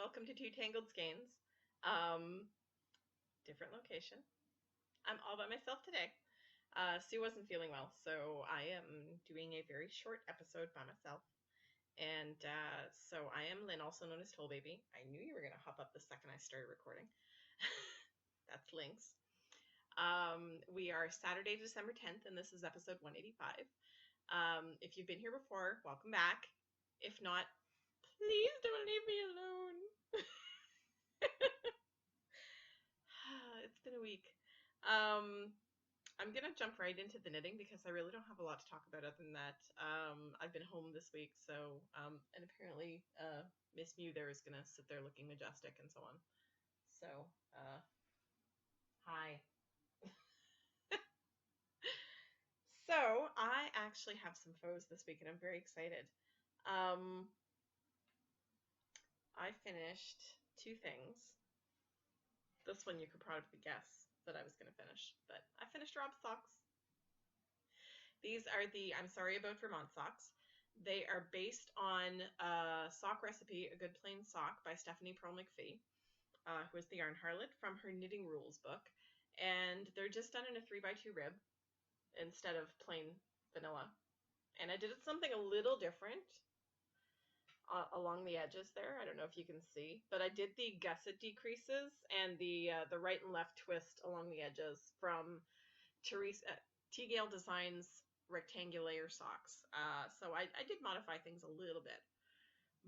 welcome to Tangled Skeins. Different location. I'm all by myself today. Sue wasn't feeling well, so I am doing a very short episode by myself. And so I am Lynne, also known as Toll Baby. I knew you were going to hop up the second I started recording. That's Lynx. We are Saturday, December 10th, and this is episode 185. If you've been here before, welcome back. If not, please don't leave me alone. It's been a week. I'm going to jump right into the knitting because I really don't have a lot to talk about other than that. I've been home this week, so, and apparently Miss Mew there is going to sit there looking majestic and so on. So, hi. So, I actually have some faux this week and I'm very excited. I finished two things. This one you could probably guess that I was going to finish, but I finished Rob's socks. These are the I'm Sorry About Vermont socks. They are based on a sock recipe, A Good Plain Sock by Stephanie Pearl McPhee, who is the Yarn Harlot, from her Knitting Rules book. And they're just done in a 3x2 rib instead of plain vanilla. And I did something a little different along the edges there. I don't know if you can see, but I did the gusset decreases and the right and left twist along the edges from T-Gale Designs rectangular socks. So I did modify things a little bit,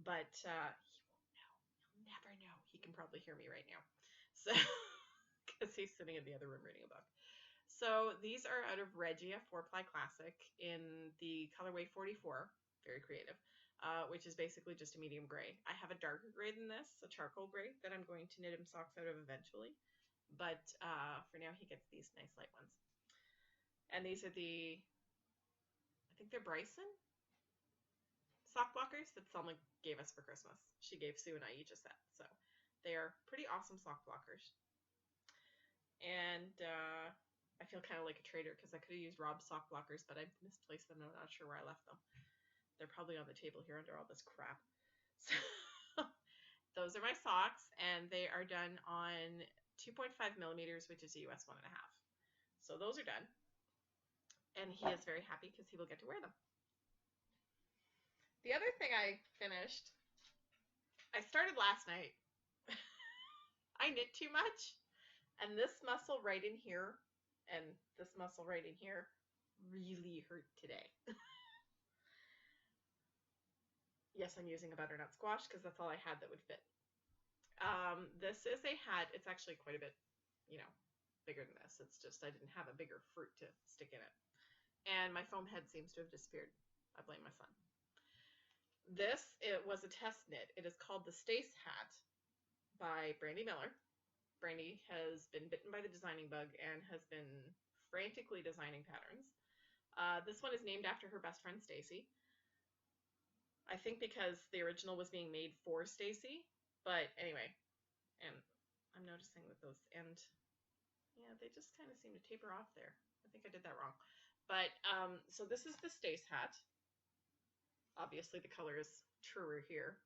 but he won't know. He'll never know. He can probably hear me right now, so because he's sitting in the other room reading a book. So these are out of Regia 4-ply Classic in the colorway 44. Very creative. Which is basically just a medium gray. I have a darker gray than this, a charcoal gray, that I'm going to knit him socks out of eventually. But for now, he gets these nice light ones. And these are I think they're Bryson sock blockers that Selma gave us for Christmas. She gave Sue and I each a set. So they are pretty awesome sock blockers. And I feel kind of like a traitor because I could have used Rob's sock blockers, but I misplaced them and I'm not sure where I left them. They're probably on the table here under all this crap. So those are my socks, and they are done on 2.5 millimeters, which is a US 1.5. So those are done. And he is very happy because he will get to wear them. The other thing I finished, I started last night. I knit too much, and this muscle right in here and this muscle right in here really hurt today. Yes, I'm using a butternut squash because that's all I had that would fit. This is a hat. It's actually quite a bit, bigger than this. It's just I didn't have a bigger fruit to stick in it. And my foam head seems to have disappeared. I blame my son. It was a test knit. It is called the Stace Hat by Brandy Miller. Brandy has been bitten by the designing bug and has been frantically designing patterns. This one is named after her best friend, Stacy. I think because the original was being made for Stacy, but anyway, and I'm noticing that those end, they just kind of seem to taper off there. I think I did that wrong. But, so this is the Stace hat. Obviously the color is truer here.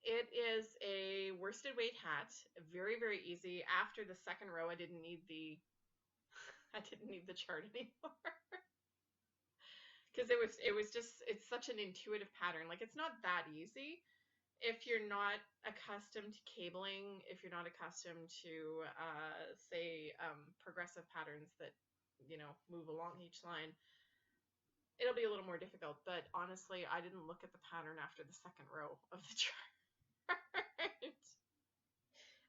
It is a worsted weight hat, very, very easy. After the second row, I didn't need the chart anymore. Because it's such an intuitive pattern. Like, it's not that easy if you're not accustomed to cabling, if you're not accustomed to, say, progressive patterns that, move along each line. It'll be a little more difficult, but honestly, I didn't look at the pattern after the second row of the chart.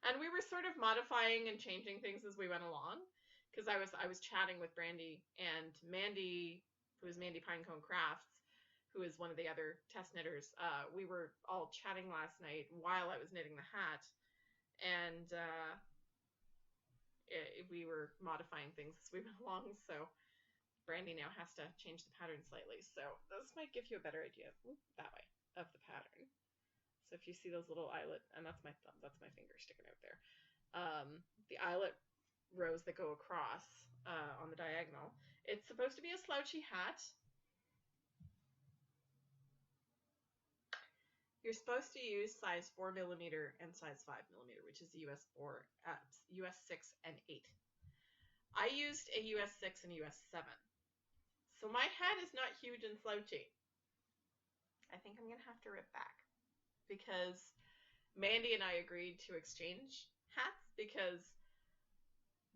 And we were sort of modifying and changing things as we went along, because I was chatting with Brandy and Mandy, who is Mandy Pinecone Crafts, who is one of the other test knitters. We were all chatting last night while I was knitting the hat, and we were modifying things as we went along, so Brandy now has to change the pattern slightly. So this might give you a better idea that way of the pattern. So if you see those little eyelet, and that's my thumb, that's my finger sticking out there, the eyelet rows that go across on the diagonal. It's supposed to be a slouchy hat. You're supposed to use size 4mm and size 5mm, which is the US 6 and 8. I used a US 6 and US 7. So my head is not huge and slouchy. I think I'm going to have to rip back because Mandy and I agreed to exchange hats because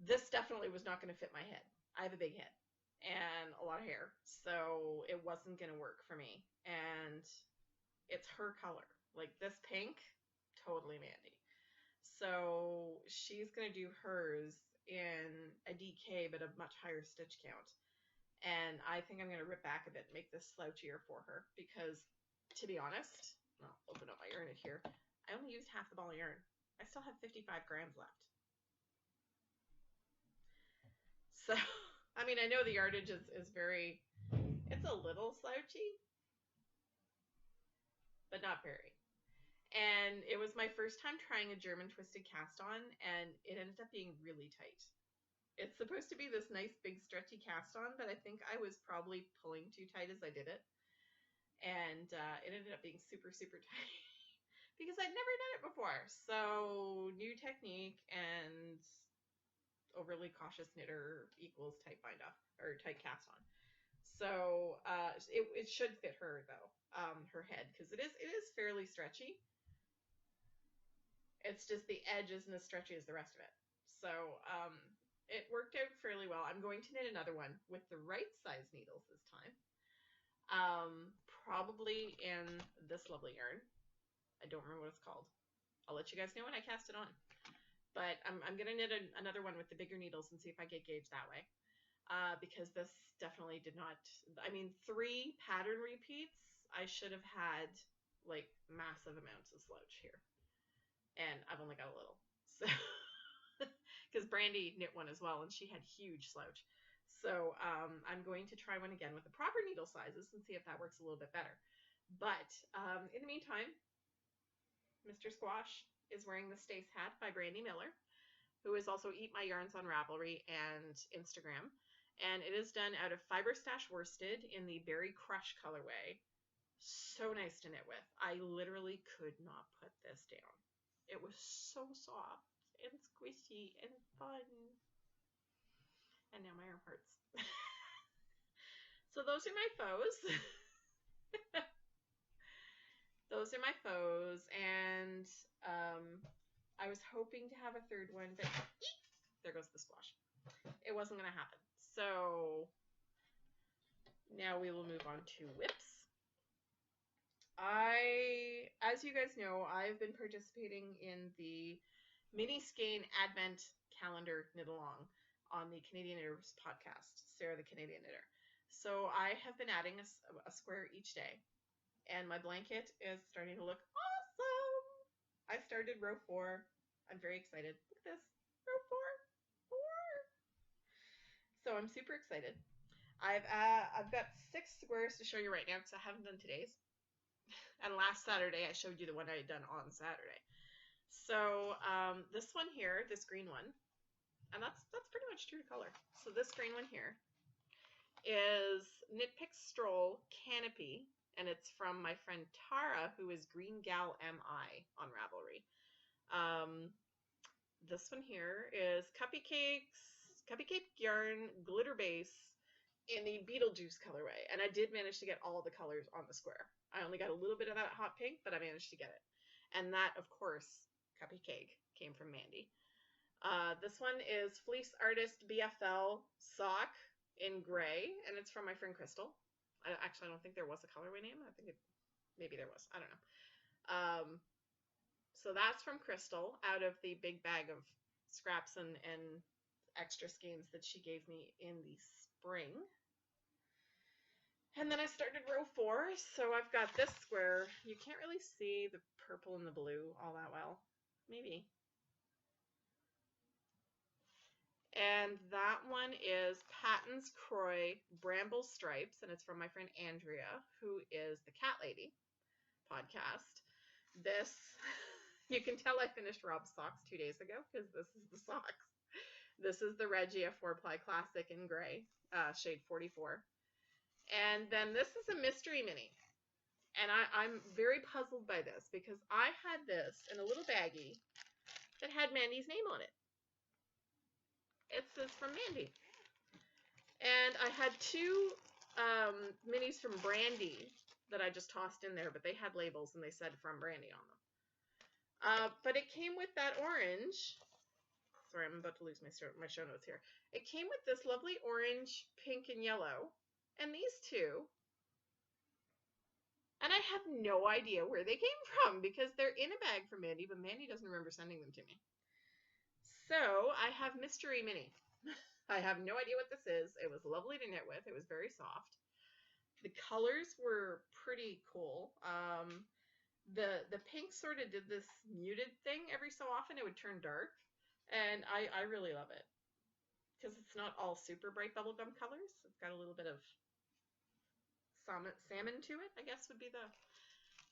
this definitely was not going to fit my head. I have a big head and a lot of hair, so it wasn't going to work for me. And it's her color. Like this pink, totally Mandy. So she's going to do hers in a DK, but a much higher stitch count. And I think I'm going to rip back a bit and make this slouchier for her because, to be honest, I'll open up my yarn here. I only used half the ball of yarn. I still have 55 grams left. So, I mean, I know the yardage is very, it's a little slouchy, but not very. And it was my first time trying a German twisted cast on, and it ended up being really tight. It's supposed to be this nice big stretchy cast on, but I think I was probably pulling too tight as I did it. And it ended up being super, super tight because I'd never done it before. So new technique and overly cautious knitter equals tight bind off or tight cast on. So it should fit her though, her head, because it is fairly stretchy. It's just the edge isn't as stretchy as the rest of it. So it worked out fairly well. I'm going to knit another one with the right size needles this time. Probably in this lovely yarn. I don't remember what it's called. I'll let you guys know when I cast it on. But I'm going to knit another one with the bigger needles and see if I get gauge that way. Because this definitely did not, I mean, 3 pattern repeats, I should have had like massive amounts of slouch here. And I've only got a little. So, because Brandy knit one as well, and she had huge slouch. So I'm going to try one again with the proper needle sizes and see if that works a little bit better. But in the meantime, Mr. Squash is wearing the Stace hat by Brandy Miller, who is also Eat My Yarns on Ravelry and Instagram. And it is done out of Fiber Stash worsted in the Berry Crush colorway. So nice to knit with. I literally could not put this down. It was so soft and squishy and fun. And now my arm hurts. So those are my foes. Those are my foes. And I was hoping to have a third one, but there goes the squash. It wasn't going to happen. So now we will move on to whips. As you guys know, I've been participating in the mini skein advent calendar knit along on the Canadian Knitters podcast, Sarah the Canadian Knitter. So I have been adding a square each day, and my blanket is starting to look awesome. I started row 4. I'm very excited. Look at this, row 4. So I'm super excited. I've got 6 squares to show you right now because I haven't done today's. And last Saturday I showed you the one I had done on Saturday. So this one here, this green one, and that's pretty much true to color. So this green one here is Knit Pick Stroll Canopy, and it's from my friend Tara, who is Green Gal MI on Ravelry. This one here is Cupcake Yarn Glitter Base in the Beetlejuice colorway, and I did manage to get all the colors on the square. I only got a little bit of that hot pink, but I managed to get it. And that, of course, Cupcake came from Mandy. This one is Fleece Artist BFL Sock in gray, and it's from my friend Crystal. I don't think there was a colorway name. I think maybe there was. I don't know. So that's from Crystal out of the big bag of scraps and extra skeins that she gave me in the spring. And then I started row 4, so I've got this square. You can't really see the purple and the blue all that well. Maybe. And that one is Patton's Croy Bramble Stripes, and it's from my friend Andrea, who is the Cat Lady podcast. This, you can tell I finished Rob's socks 2 days ago because this is the socks. This is the Regia 4-ply Classic in gray, shade 44. And then this is a mystery mini. And I'm very puzzled by this because I had this in a little baggie that had Mandy's name on it. It says from Mandy. And I had two minis from Brandy that I just tossed in there, but they had labels and they said from Brandy on them. But it came with that orange. Sorry, I'm about to lose my show notes here. It came with this lovely orange, pink, and yellow, and these two. And I have no idea where they came from because they're in a bag from Mandy, but Mandy doesn't remember sending them to me. So I have Mystery Mini. I have no idea what this is. It was lovely to knit with. It was very soft. The colors were pretty cool. The pink sort of did this muted thing every so often. It would turn dark. And I really love it. Because it's not all super bright bubblegum colors. It's got a little bit of salmon to it, I guess would be the...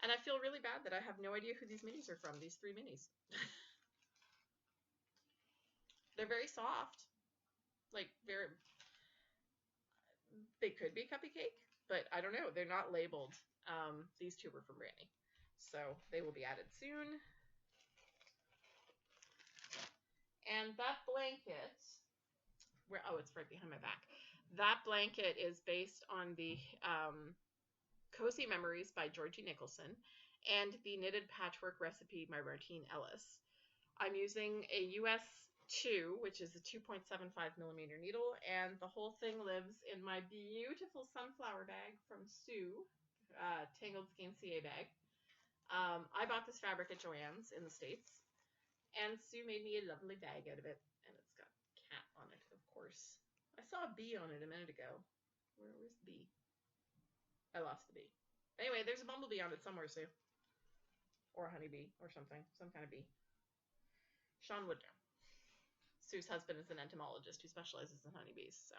And I feel really bad that I have no idea who these minis are from, these 3 minis. They're very soft. Like, they could be Cuppy Cake, but I don't know. They're not labeled. These two were from Brandy. So they will be added soon. And that blanket, oh, it's right behind my back. That blanket is based on the Cozy Memories by Georgie Nicholson and the Knitted Patchwork Recipe by Martine Ellis. I'm using a US 2, which is a 2.75 millimeter needle, and the whole thing lives in my beautiful sunflower bag from Sue, Tangled Skeins CA bag. I bought this fabric at Joann's in the States, and Sue made me a lovely bag out of it, and it's got a cat on it, of course. I saw a bee on it a minute ago. Where's the bee? I lost the bee. Anyway, there's a bumblebee on it somewhere, Sue. Or a honeybee, or something. Some kind of bee. Sean would know. Sue's husband is an entomologist who specializes in honeybees, so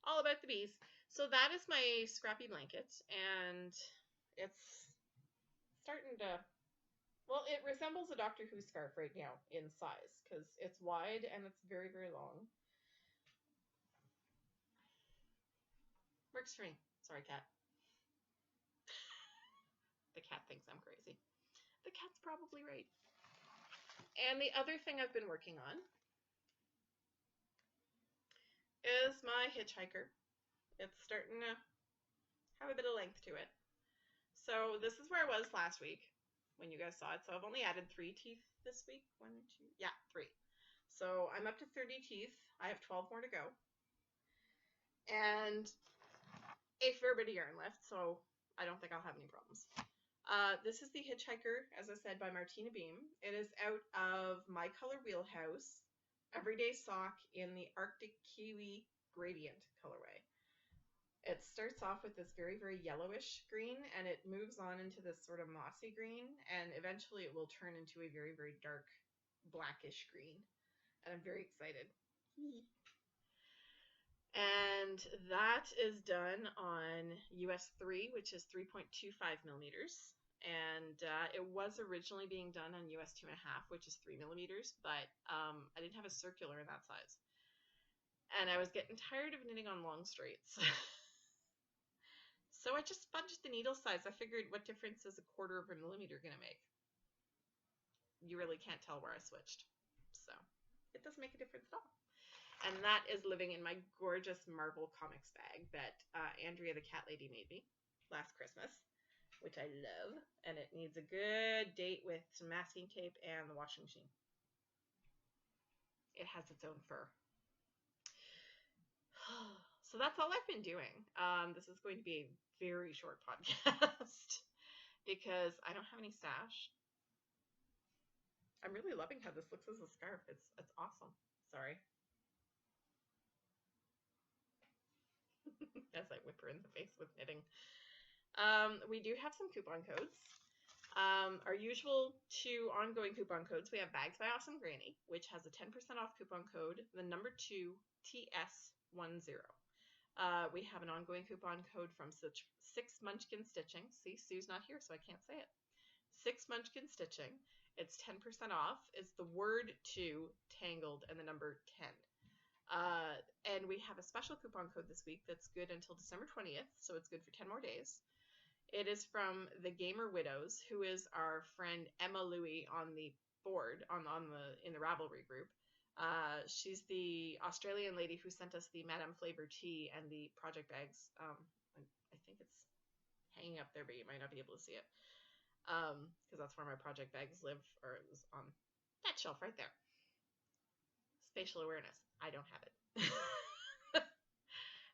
all about the bees. So that is my scrappy blanket, and it's starting to, well, it resembles a Doctor Who scarf right now in size, because it's wide and it's very, very long. Works for me. Sorry, cat. The cat thinks I'm crazy. The cat's probably right. And the other thing I've been working on is my hitchhiker. It's starting to have a bit of length to it. So this is where I was last week when you guys saw it. So I've only added 3 teeth this week. 1, 2, yeah, 3. So I'm up to 30 teeth. I have 12 more to go. And a fair bit of yarn left, so I don't think I'll have any problems. This is the Hitchhiker, as I said, by Martina Beam. It is out of My Color Wheelhouse, Everyday Sock in the Arctic Kiwi Gradient colorway. It starts off with this very, very yellowish green, and it moves on into this sort of mossy green, and eventually it will turn into a very, very dark blackish green. And I'm very excited. And that is done on US 3, which is 3.25 millimeters. And it was originally being done on US 2.5, which is 3 millimeters, but I didn't have a circular in that size. And I was getting tired of knitting on long straights. So I just sponged the needle size. I figured, what difference is 1/4 of a millimeter going to make? You really can't tell where I switched. So it doesn't make a difference at all. And that is living in my gorgeous Marvel Comics bag that Andrea the cat lady made me last Christmas, which I love. And it needs a good date with some masking tape and the washing machine. It has its own fur. So that's all I've been doing. This is going to be a very short podcast because I don't have any stash. I'm really loving how this looks as a scarf. It's awesome. Sorry. As I whip her in the face with knitting. We do have some coupon codes. Our usual 2 ongoing coupon codes. We have Bags by Awesome Granny, which has a 10% off coupon code, the number 2 TS10. We have an ongoing coupon code from 6 Munchkin Stitching. See, Sue's not here, so I can't say it. 6 Munchkin Stitching. It's 10% off. It's the word 2 Tangled and the number 10. And we have a special coupon code this week that's good until December 20th, so it's good for 10 more days. It is from the Gamer Widows, who is our friend Emma Louie on the board in the Ravelry group. She's the Australian lady who sent us the Madame Flavor tea and the project bags. I think it's hanging up there, but you might not be able to see it because that's where my project bags live, or it was on that shelf right there. Spatial awareness. I don't have it.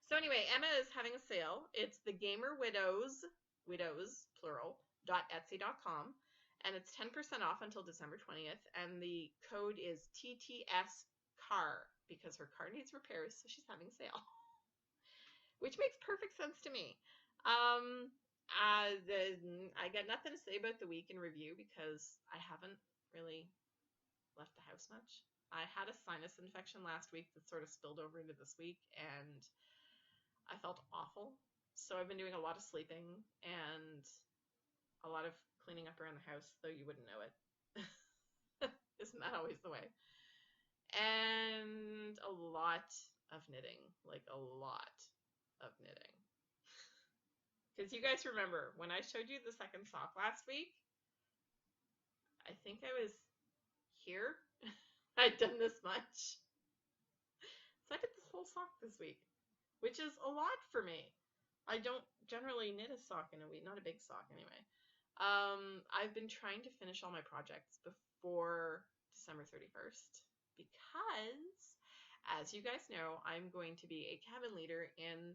So anyway, Emma is having a sale. It's the Gamer Widows plural .etsy.com, and it's 10% off until December 20th. And the code is TTS car because her car needs repairs, so she's having a sale, which makes perfect sense to me. I got nothing to say about the week in review because I haven't really left the house much. I had a sinus infection last week that sort of spilled over into this week, and I felt awful. So I've been doing a lot of sleeping and a lot of cleaning up around the house, though you wouldn't know it. Isn't that always the way? And a lot of knitting, like a lot of knitting. Because you guys remember when I showed you the second sock last week, I think I was here. I'd done this much. So I did this whole sock this week, which is a lot for me. I don't generally knit a sock in a week, not a big sock anyway. I've been trying to finish all my projects before December 31st because, as you guys know, I'm going to be a cabin leader in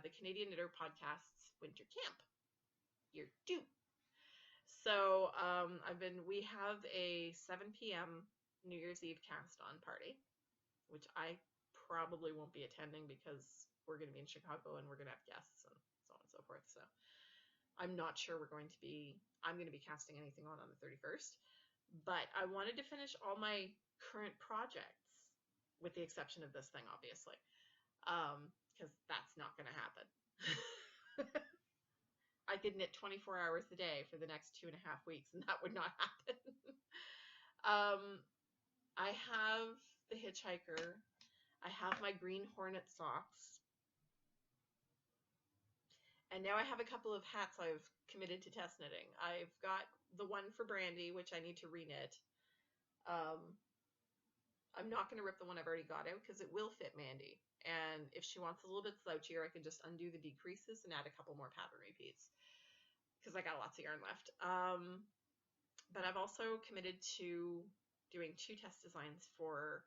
the Canadian Knitter Podcast's Winter Camp, year 2. So we have a 7 p.m. New Year's Eve cast-on party, which I probably won't be attending because we're going to be in Chicago and we're going to have guests and so on and so forth. So I'm not sure I'm going to be casting anything on the 31st, but I wanted to finish all my current projects with the exception of this thing, obviously, because that's not going to happen. I could knit 24 hours a day for the next 2.5 weeks and that would not happen. I have the Hitchhiker. I have my Green Hornet socks. And now I have a couple of hats I've committed to test knitting. I've got the one for Brandy, which I need to reknit. I'm not going to rip the one I've already got out because it will fit Mandy. And if she wants a little bit slouchier, I can just undo the decreases and add a couple more pattern repeats because I got lots of yarn left. But I've also committed to doing 2 test designs for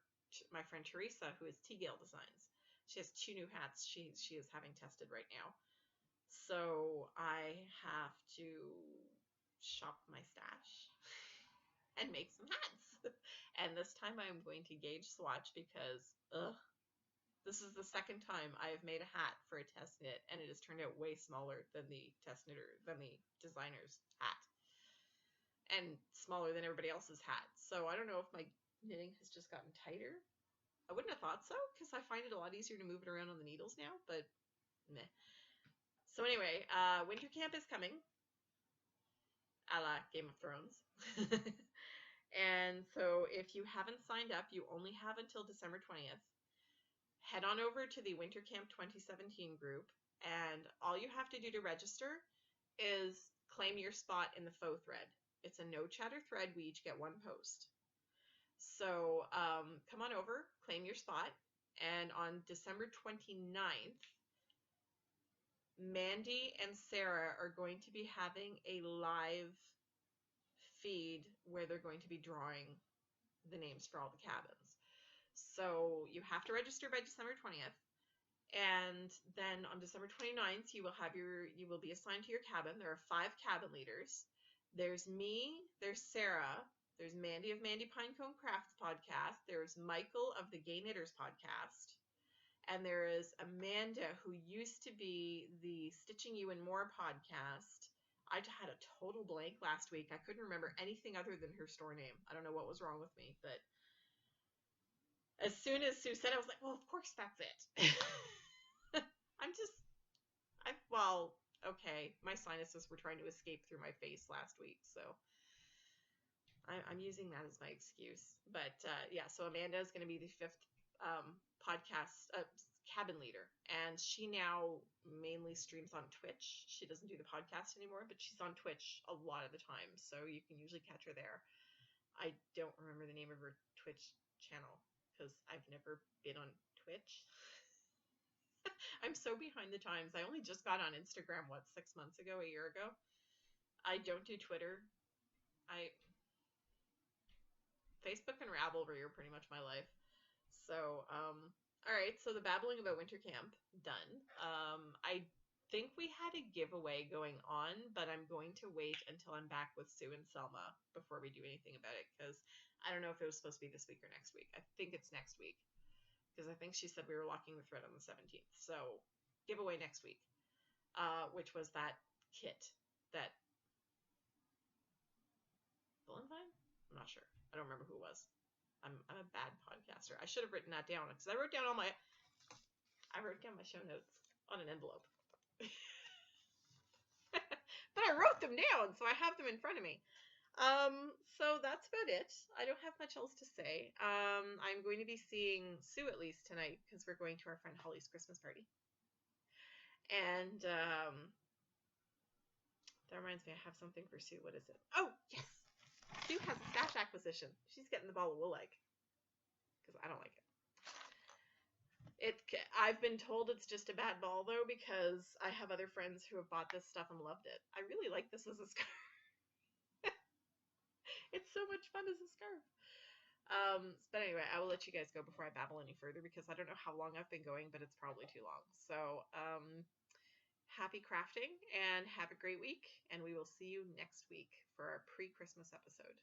my friend Teresa, who is T-Gale Designs. She has 2 new hats she is having tested right now. So I have to shop my stash and make some hats. And this time I'm going to gauge swatch because this is the second time I have made a hat for a test knit and it has turned out way smaller than the designer's hat. And smaller than everybody else's hat. So I don't know if my knitting has just gotten tighter. I wouldn't have thought so because I find it a lot easier to move it around on the needles now, but meh. So anyway, Winter Camp is coming, a la Game of Thrones. And so if you haven't signed up, you only have until December 20th. Head on over to the Winter Camp 2017 group, and all you have to do to register is claim your spot in the faux thread. It's a no chatter thread. We each get 1 post. So come on over, claim your spot, and on December 29th, Mandy and Sarah are going to be having a live feed where they're going to be drawing the names for all the cabins. So you have to register by December 20th. And then on December 29th, you will be assigned to your cabin. There are 5 cabin leaders. There's me, there's Sarah, there's Mandy of Mandy Pinecone Crafts podcast, there's Michael of the Gay Knitters podcast, and there is Amanda, who used to be the Stitching You and More podcast. I had a total blank last week. I couldn't remember anything other than her store name. I don't know what was wrong with me, but as soon as Sue said it, I was like, well, of course that's it. Okay, my sinuses were trying to escape through my face last week, so I'm using that as my excuse. But yeah, so Amanda is going to be the 5th cabin leader, and she now mainly streams on Twitch. She doesn't do the podcast anymore, but she's on Twitch a lot of the time, so you can usually catch her there. I don't remember the name of her Twitch channel because I've never been on Twitch. I'm so behind the times. I only just got on Instagram, 6 months ago, a year ago. I don't do Twitter. Facebook and Ravelry are pretty much my life. So, all right. So the babbling about winter camp done. I think we had a giveaway going on, but I'm going to wait until I'm back with Sue and Selma before we do anything about it, because I don't know if it was supposed to be this week or next week. I think it's next week, because I think she said we were locking the thread on the 17th. So giveaway next week, which was that kit that Valentine? I'm not sure. I don't remember who it was. I'm a bad podcaster. I should have written that down, because I wrote down my show notes on an envelope. But I wrote them down, so I have them in front of me. So that's about it. I don't have much else to say. I'm going to be seeing Sue at least tonight, because we're going to our friend Holly's Christmas party. And that reminds me, I have something for Sue. What is it? Oh, yes! Sue has a stash acquisition. She's getting the ball of wool egg, because I don't like it. I've been told it's just a bad ball, though, because I have other friends who have bought this stuff and loved it. I really like this as a scarf. It's so much fun as a scarf. But anyway, I will let you guys go before I babble any further, because I don't know how long I've been going, but it's probably too long. So, happy crafting and have a great week, and we will see you next week for our pre-Christmas episode.